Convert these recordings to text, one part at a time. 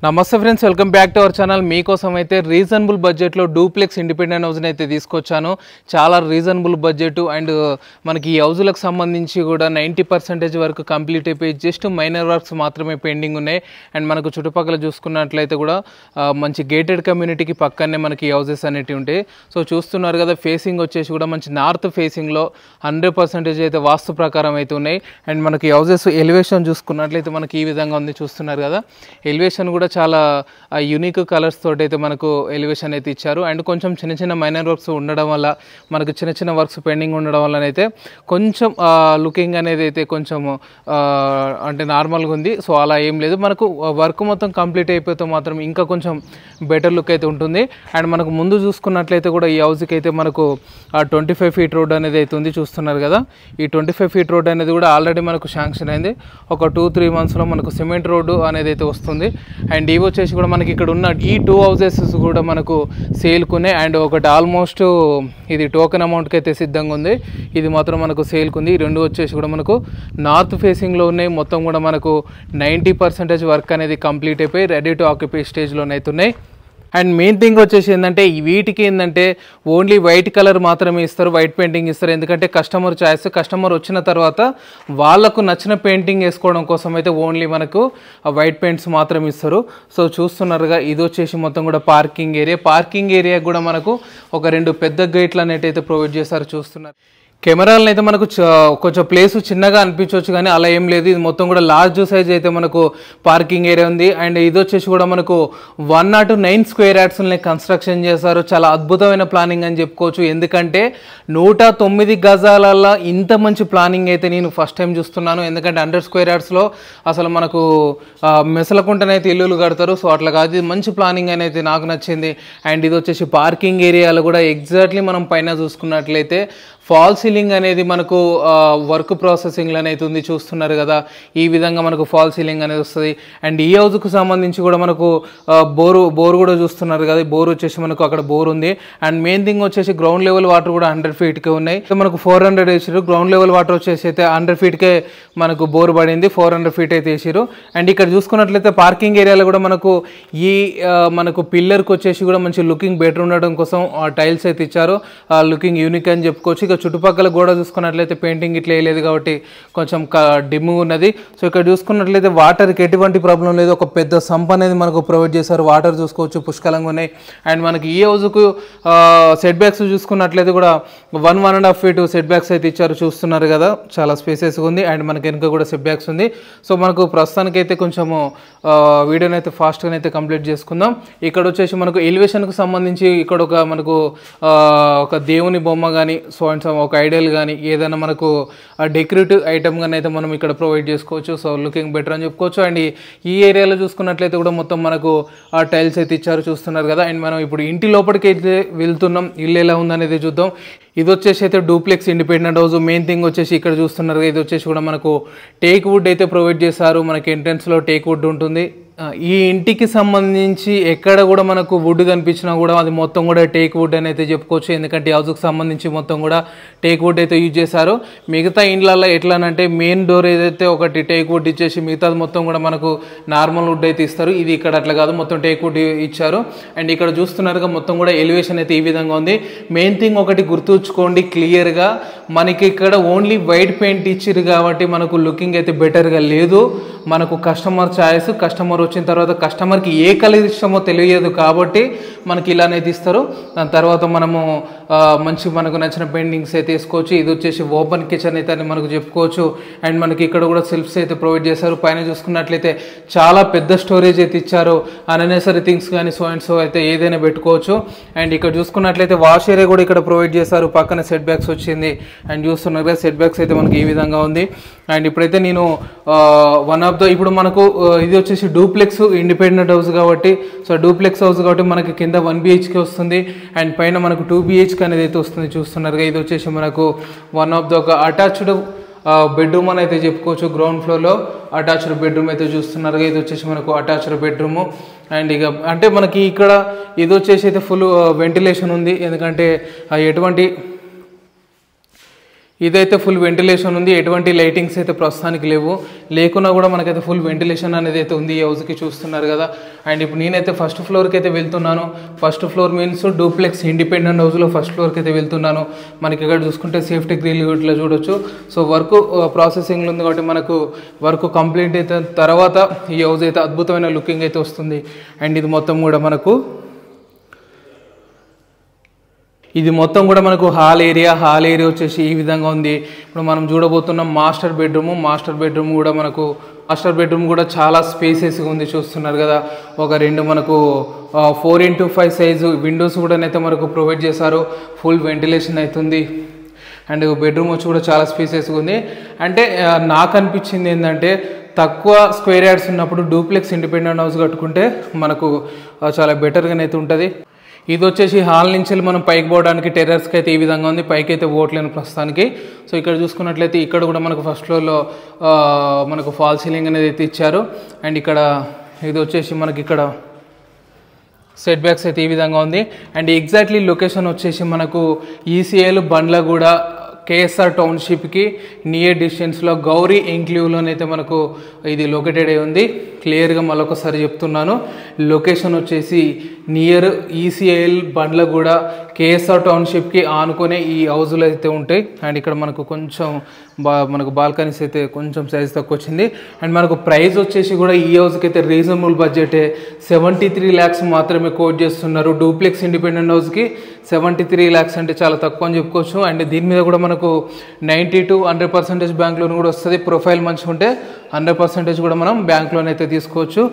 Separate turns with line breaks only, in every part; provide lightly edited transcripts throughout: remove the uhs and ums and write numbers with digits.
నమస్తే friends, welcome back to our channel. మీకోసం అయితే రీజనబుల్ బడ్జెట్లో డూప్లెక్స్ ఇండిపెండెంట్ హౌస్ని అయితే తీసుకొచ్చాను. చాలా రీజనబుల్ బడ్జెట్ అండ్ మనకి ఈ హౌజులకు సంబంధించి కూడా 90% వరకు కంప్లీట్ అయిపోయి జస్ట్ మైనర్ వర్క్స్ మాత్రమే పెండింగ్ ఉన్నాయి. అండ్ మనకు చుట్టుపక్కల చూసుకున్నట్లయితే కూడా మంచి గేటెడ్ కమ్యూనిటీకి పక్కనే మనకి హౌజెస్ అనేటివి ఉంటాయి. సో చూస్తున్నారు కదా, ఫేసింగ్ వచ్చేసి కూడా మంచి నార్త్ ఫేసింగ్లో 100% అయితే వాస్తు ప్రకారం అయితే ఉన్నాయి. అండ్ మనకి హౌజెస్ ఎలివేషన్ చూసుకున్నట్లయితే మనకి ఈ విధంగా ఉంది. చూస్తున్నారు కదా, ఎలివేషన్ కూడా చాలా యూనిక్ కలర్స్ తోటి అయితే మనకు ఎలివేషన్ అయితే ఇచ్చారు. అండ్ కొంచెం చిన్న చిన్న మైనర్ వర్క్స్ ఉండడం వల్ల, మనకు చిన్న చిన్న వర్క్స్ పెండింగ్ ఉండడం వల్ల అయితే కొంచెం లుకింగ్ అనేది అయితే కొంచెం అంటే నార్మల్గా ఉంది. సో అలా ఏం లేదు, మనకు వర్క్ మొత్తం కంప్లీట్ అయిపోతే మాత్రం ఇంకా కొంచెం బెటర్ లుక్ అయితే ఉంటుంది. అండ్ మనకు ముందు చూసుకున్నట్లయితే కూడా ఈ హౌస్కి అయితే మనకు 25 ఫీట్ రోడ్ అనేది అయితే ఉంది. చూస్తున్నారు కదా, ఈ 25 ఫీట్ రోడ్ అనేది కూడా ఆల్రెడీ మనకు శాంక్షన్ అయింది. ఒక 2-3 మంత్స్లో మనకు సిమెంట్ రోడ్డు అనేది అయితే వస్తుంది. అండ్ ఇవి వచ్చేసి కూడా మనకి ఇక్కడ ఉన్న ఈ 2 హౌసెస్ కూడా మనకు సేల్కునే. అండ్ ఒకటి ఆల్మోస్ట్ ఇది టోకెన్ అమౌంట్కి అయితే సిద్ధంగా ఉంది, ఇది మాత్రం మనకు సేల్కుంది. ఈ రెండు వచ్చేసి కూడా మనకు నార్త్ ఫేసింగ్లో ఉన్నాయి. మొత్తం కూడా మనకు 90% వర్క్ అనేది కంప్లీట్ అయిపోయి రెడీ టు ఆక్యుపై స్టేజ్లోనైతే ఉన్నాయి. అండ్ మెయిన్ థింగ్ వచ్చేసి ఏంటంటే, వీటికి ఏంటంటే ఓన్లీ వైట్ కలర్ మాత్రమే ఇస్తారు, వైట్ పెయింటింగ్ ఇస్తారు. ఎందుకంటే కస్టమర్ చాయిస్, కస్టమర్ వచ్చిన తర్వాత వాళ్ళకు నచ్చిన పెయింటింగ్ వేసుకోవడం కోసం అయితే ఓన్లీ మనకు వైట్ పెయింట్స్ మాత్రమే ఇస్తారు. సో చూస్తున్నారుగా, ఇది వచ్చేసి మొత్తం కూడా పార్కింగ్ ఏరియా. పార్కింగ్ ఏరియా కూడా మనకు ఒక 2 పెద్ద గేట్లు అనేవి అయితే ప్రొవైడ్ చేస్తారు. చూస్తున్నారు, కెమెరాలను అయితే మనకు కొంచెం ప్లేస్ చిన్నగా అనిపించవచ్చు, కానీ అలా ఏం లేదు. ఇది మొత్తం కూడా లార్జ్ సైజ్ అయితే మనకు పార్కింగ్ ఏరియా ఉంది. అండ్ ఇది వచ్చేసి కూడా మనకు 109 స్క్వేర్ యార్డ్స్ని కన్స్ట్రక్షన్ చేశారు. చాలా అద్భుతమైన ప్లానింగ్ అని చెప్పుకోవచ్చు. ఎందుకంటే 109 గజాలలో ఇంత మంచి ప్లానింగ్ అయితే నేను ఫస్ట్ టైం చూస్తున్నాను. ఎందుకంటే 100 స్క్వేర్ యార్డ్స్లో అసలు మనకు మెసలకుంటనైతే ఇల్లులు కడతారు. సో అట్లా కాదు, ఇది మంచి ప్లానింగ్ అనేది నాకు నచ్చింది. అండ్ ఇది వచ్చేసి పార్కింగ్ ఏరియాలో కూడా ఎగ్జాక్ట్లీ మనం పైన చూసుకున్నట్లయితే ఫాల్ సీలింగ్ అనేది మనకు వర్క్ ప్రాసెసింగ్లో అయితే ఉంది. చూస్తున్నారు కదా, ఈ విధంగా మనకు ఫాల్ సీలింగ్ అనేది వస్తుంది. అండ్ ఈ హౌస్కు సంబంధించి కూడా మనకు బోర్ కూడా చూస్తున్నారు కదా, బోర్ వచ్చేసి మనకు అక్కడ బోర్ ఉంది. అండ్ మెయిన్ థింగ్ వచ్చేసి గ్రౌండ్ లెవెల్ వాటర్ కూడా 100 ఫీట్కే ఉన్నాయి. మనకు 400 వేసారు, గ్రౌండ్ లెవెల్ వాటర్ వచ్చేసి అయితే 100 ఫీట్కే మనకు బోర్ పడింది. 400 ఫీట్ అయితే వేసారు. అండ్ ఇక్కడ చూసుకున్నట్లయితే పార్కింగ్ ఏరియాలో కూడా మనకు ఈ మనకు పిల్లర్కి వచ్చేసి కూడా మంచి లుకింగ్ బెటర్ ఉండడం కోసం టైల్స్ అయితే ఇచ్చారు. లుకింగ్ యూనిక్ అని చెప్పుకోవచ్చు. చుట్టుపక్కల గోడ చూసుకున్నట్లయితే పెయింటింగ్ ఇట్లా వేయలేదు కాబట్టి కొంచెం డిమ్ ఉన్నది. సో ఇక్కడ చూసుకున్నట్లయితే వాటర్కి ఎటువంటి ప్రాబ్లం లేదు. ఒక పెద్ద సంప్ అనేది మనకు ప్రొవైడ్ చేశారు. వాటర్ చూసుకోవచ్చు, పుష్కలంగా ఉన్నాయి. అండ్ మనకి ఈ హౌస్కు సెట్ బ్యాక్స్ చూసుకున్నట్లయితే కూడా 1.5 ఫీట్ సెట్ బ్యాక్స్ అయితే ఇచ్చారు. చూస్తున్నారు కదా, చాలా స్పేసెస్గా ఉంది. అండ్ మనకి వెనుక కూడా సెట్ బ్యాక్స్ ఉంది. సో మనకు ప్రస్తుతానికి అయితే కొంచెము వీడియోని అయితే ఫాస్ట్గా అయితే కంప్లీట్ చేసుకుందాం. ఇక్కడ వచ్చేసి మనకు ఎలివేషన్కి సంబంధించి ఇక్కడ ఒక మనకు ఒక దేవుని బొమ్మ కానీ, సో అండ్ ఒక ఐడియల్ కానీ ఏదైనా మనకు డెకరేటివ్ ఐటమ్ కానీ అయితే మనం ఇక్కడ ప్రొవైడ్ చేసుకోవచ్చు. సో లుకింగ్ బెటర్ అని చెప్పుకోవచ్చు. అండ్ ఈ ఏరియాలో చూసుకున్నట్లయితే కూడా మొత్తం మనకు టైల్స్ అయితే ఇచ్చారు. చూస్తున్నారు కదా. అండ్ మనం ఇప్పుడు ఇంటి లోపలికి అయితే వెళ్తున్నాం. ఇల్లు ఎలా ఉందనేది చూద్దాం. ఇది వచ్చేసి అయితే duplex independent house. Main thing వచ్చేసి ఇక్కడ చూస్తున్నారు, ఇది వచ్చేసి కూడా మనకు టేక్ వుడ్ అయితే ప్రొవైడ్ చేశారు. మనకి ఎంట్రన్స్లో టేక్ వుడ్ ఉంటుంది. ఈ ఇంటికి సంబంధించి ఎక్కడ కూడా మనకు వుడ్ కనిపించినా కూడా అది మొత్తం కూడా టేక్ వుడ్ అని అయితే చెప్పుకోవచ్చు. ఎందుకంటే హౌస్కి సంబంధించి మొత్తం కూడా టేక్ వుడ్ అయితే యూజ్ చేశారు. మిగతా ఇండ్లలో ఎట్లానంటే మెయిన్ డోర్ ఏదైతే ఒకటి టేక్ వుడ్ ఇచ్చేసి మిగతాది మొత్తం కూడా మనకు నార్మల్ వుడ్ అయితే ఇస్తారు. ఇది ఇక్కడ అట్లా కాదు, మొత్తం టేక్ వుడ్ ఇచ్చారు. అండ్ ఇక్కడ చూస్తున్నారుగా, మొత్తం కూడా ఎలివేషన్ అయితే ఈ విధంగా ఉంది. మెయిన్ థింగ్ ఒకటి గుర్తుంచుకోండి క్లియర్గా, మనకి ఇక్కడ ఓన్లీ వైట్ పెయింట్ ఇచ్చిరు కాబట్టి మనకు లుకింగ్ అయితే బెటర్గా లేదు. మనకు కస్టమర్ చాయిస్, కస్టమర్ వచ్చిన తర్వాత కస్టమర్కి ఏ కలర్ ఇష్టమో తెలియదు కాబట్టి మనకి ఇలానే తీస్తారు. దాని తర్వాత మనము మంచి మనకు నచ్చిన పెయింటింగ్స్ అయితే వేసుకోవచ్చు. ఇది వచ్చేసి ఓపెన్ కిచెన్ అయితే అని మనకు చెప్పుకోవచ్చు. అండ్ మనకి ఇక్కడ కూడా సెల్ఫ్స్ అయితే ప్రొవైడ్ చేశారు. పైన చూసుకున్నట్లయితే చాలా పెద్ద స్టోరేజ్ అయితే ఇచ్చారు. అన్నెసరీ థింగ్స్ కానీ సో అండ్ సో అయితే ఏదైనా పెట్టుకోవచ్చు. అండ్ ఇక్కడ చూసుకున్నట్లయితే వాష్ ఏరియా కూడా ఇక్కడ ప్రొవైడ్ చేశారు. పక్కన సెట్ బ్యాక్స్ వచ్చింది. అండ్ చూస్తున్నారు కదా, సెట్ బ్యాక్స్ అయితే మనకి ఈ విధంగా ఉంది. అండ్ ఇప్పుడైతే నేను ఇప్పుడు మనకు ఇది వచ్చేసి డూప్లెక్స్ ఇండిపెండెంట్ హౌస్ కాబట్టి, సో డూప్లెక్స్ హౌస్ కాబట్టి మనకి కింద 1 BHK వస్తుంది. అండ్ పైన మనకు 2 BHK అనేది అయితే వస్తుంది. చూస్తున్నారుగా, ఇది వచ్చేసి మనకు ఒక అటాచ్డ్ బెడ్రూమ్ అని అయితే చెప్పుకోవచ్చు. గ్రౌండ్ ఫ్లోర్లో అటాచ్డ్ బెడ్రూమ్ అయితే చూస్తున్నారుగా, ఇది వచ్చేసి మనకు అటాచ్డ్ బెడ్రూము. అండ్ ఇక అంటే మనకి ఇక్కడ ఇది వచ్చేసి అయితే ఫుల్ వెంటిలేషన్ ఉంది. ఎందుకంటే ఎటువంటి ఇదైతే ఫుల్ వెంటిలేషన్ ఉంది, ఎటువంటి లైటింగ్స్ అయితే ప్రస్తుతానికి లేకున్నా కూడా మనకైతే ఫుల్ వెంటిలేషన్ అనేది అయితే ఉంది ఈ హౌస్కి, చూస్తున్నారు కదా. అండ్ ఇప్పుడు నేనైతే ఫస్ట్ ఫ్లోర్కి అయితే వెళ్తున్నాను. First floor means duplex independent హౌస్లో ఫస్ట్ ఫ్లోర్కి అయితే వెళ్తున్నాను. మనకి ఇక్కడ చూసుకుంటే సేఫ్టీ గ్రిల్ ఇట్లా చూడొచ్చు. సో వర్క్ ప్రాసెసింగ్లో ఉంది కాబట్టి మనకు వర్క్ కంప్లీట్ అయితే తర్వాత ఈ హౌస్ అయితే అద్భుతమైన లుకింగ్ అయితే వస్తుంది. అండ్ ఇది మొత్తం కూడా మనకు హాల్ ఏరియా వచ్చేసి ఈ విధంగా ఉంది. ఇప్పుడు మనం చూడబోతున్నాం మాస్టర్ బెడ్రూమ్ కూడా చాలా స్పేసెస్గా ఉంది, చూస్తున్నారు కదా. ఒక 2 మనకు 4x5 సైజు విండోస్ కూడా అయితే మనకు ప్రొవైడ్ చేశారు. ఫుల్ వెంటిలేషన్ అవుతుంది. అండ్ బెడ్రూమ్ వచ్చి కూడా చాలా స్పేసెస్గా ఉంది. అంటే నాకు అనిపించింది ఏంటంటే తక్కువ స్క్వేర్ యార్డ్స్ ఉన్నప్పుడు డూప్లెక్స్ ఇండిపెండెంట్ హౌస్ కట్టుకుంటే మనకు చాలా బెటర్గానైతే ఉంటుంది. ఇది వచ్చేసి హాల్ నుంచి మనం పైకి పోవడానికి టెర్రస్కి అయితే ఈ విధంగా ఉంది. పైకి అయితే పోవట్లేను ప్రస్తుతానికి. సో ఇక్కడ చూసుకున్నట్లయితే ఇక్కడ కూడా మనకు ఫస్ట్ ఫ్లోర్లో మనకు ఫాల్ సీలింగ్ అనేది అయితే ఇచ్చారు. అండ్ ఇక్కడ ఇది వచ్చేసి మనకి ఇక్కడ సెట్ బ్యాక్స్ అయితే ఈ విధంగా ఉంది. అండ్ ఎగ్జాక్ట్లీ లొకేషన్ వచ్చేసి మనకు ఈసీఎల్ బండ్లగూడ కేఎస్ఆర్ టౌన్షిప్కి నియర్ డిస్టెన్స్లో గౌరీ ఎంక్లీవ్లోనైతే మనకు ఇది లొకేటెడ్ అయి ఉంది. క్లియర్గా మళ్ళొకసారి చెప్తున్నాను, లొకేషన్ వచ్చేసి నియర్ ఈసీఐఎల్ బండ్లగూడ కేఎస్ఆర్ టౌన్షిప్కి ఆనుకునే ఈ హౌజులు అయితే ఉంటాయి. అండ్ ఇక్కడ మనకు కొంచెం మనకు బాల్కనీస్ అయితే కొంచెం సైజ్ తక్కువ వచ్చింది. అండ్ మనకు ప్రైస్ వచ్చేసి కూడా ఈ హౌస్కి అయితే రీజనబుల్ బడ్జెటే, 73 lakhs మాత్రమే కోట్ చేస్తున్నారు. డూప్లెక్స్ ఇండిపెండెంట్ హౌస్కి 73 lakhs అంటే చాలా తక్కువ అని చెప్పుకోవచ్చు. అండ్ దీని మీద కూడా మనకు 90 to 100% బ్యాంక్ లోన్ కూడా వస్తుంది. ప్రొఫైల్ మంచిగా ఉంటే 100% కూడా మనం బ్యాంక్ లోన్ అయితే తీసుకోవచ్చు.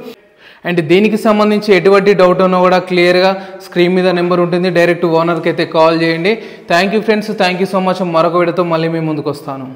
అండ్ దీనికి సంబంధించి ఎటువంటి డౌట్ ఉన్నా కూడా క్లియర్గా స్క్రీన్ మీద నెంబర్ ఉంటుంది, డైరెక్ట్ ఓనర్కి అయితే కాల్ చేయండి. Thank you friends, thank you so much. మరొక వీడియోతో మళ్ళీ మీ ముందుకు వస్తాను.